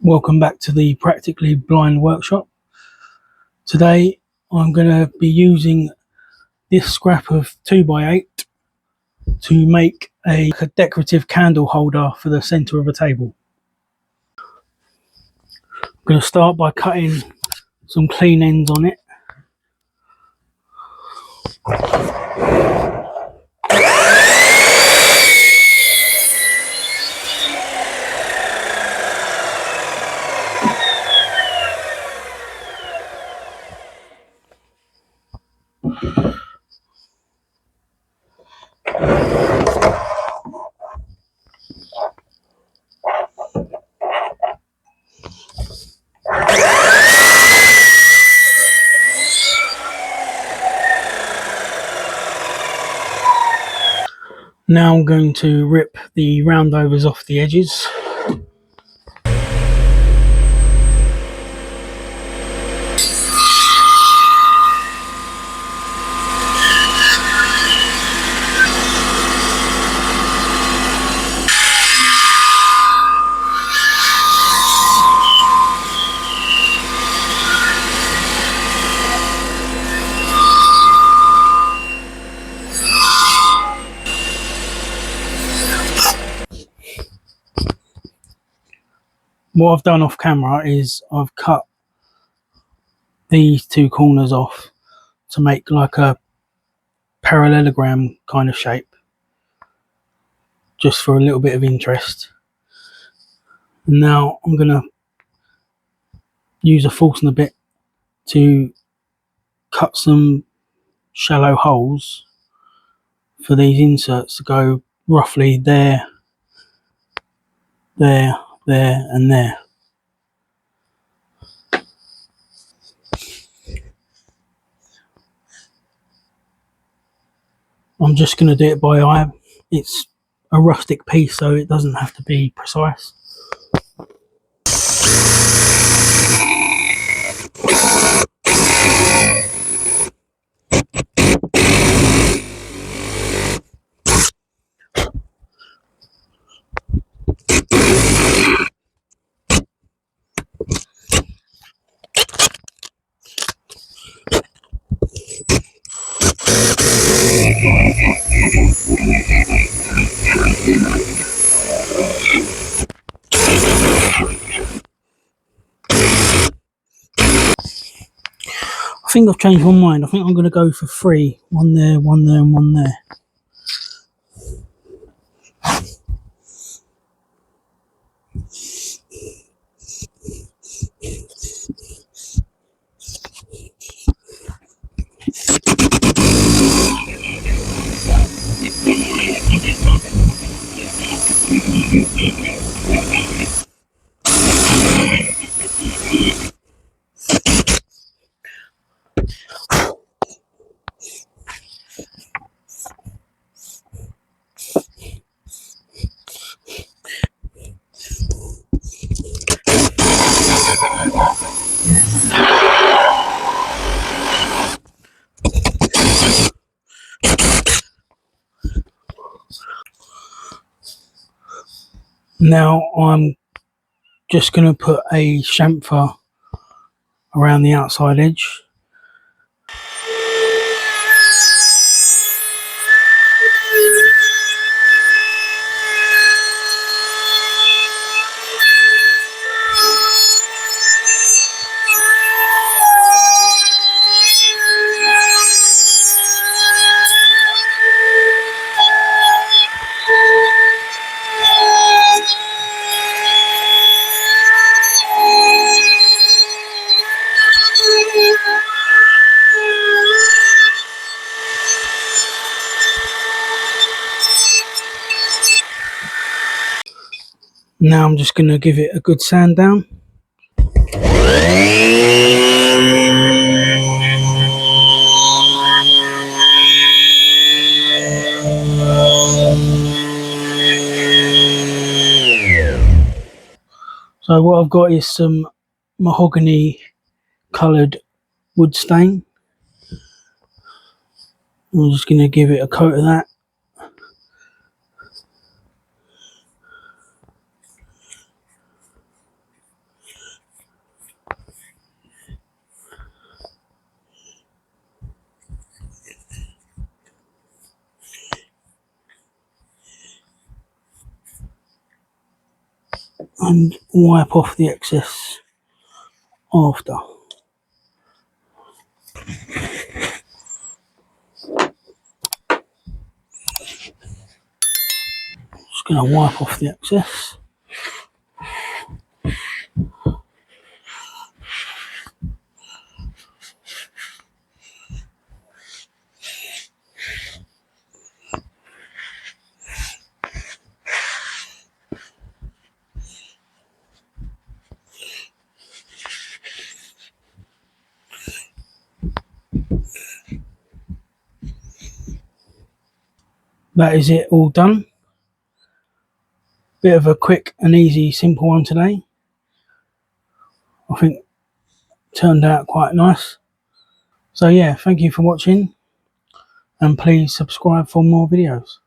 Welcome back to the Practically Blind workshop. Today I'm going to be using this scrap of 2x8 to make a decorative candle holder for the centre of a table. I'm going to start by cutting some clean ends on it. Now I'm going to rip the roundovers off the edges. What I've done off camera is I've cut these two corners off to make like a parallelogram kind of shape, just for a little bit of interest. And now I'm going to use a Forstner bit to cut some shallow holes for these inserts to go roughly there, there, there and there. I'm just going to do it by eye. It's a rustic piece, so it doesn't have to be precise. I think I've changed my mind. I think I'm going to go for 3. One there, one there and one there. Now I'm just going to put a chamfer around the outside edge. Now I'm just going to give it a good sand down. So what I've got is some mahogany coloured wood stain. I'm just going to give it a coat of that. and wipe off the excess after. Just going to wipe off the excess. That is it, all done. Bit of a quick and easy, simple one today. I think turned out quite nice. So yeah, thank you for watching, and please subscribe for more videos.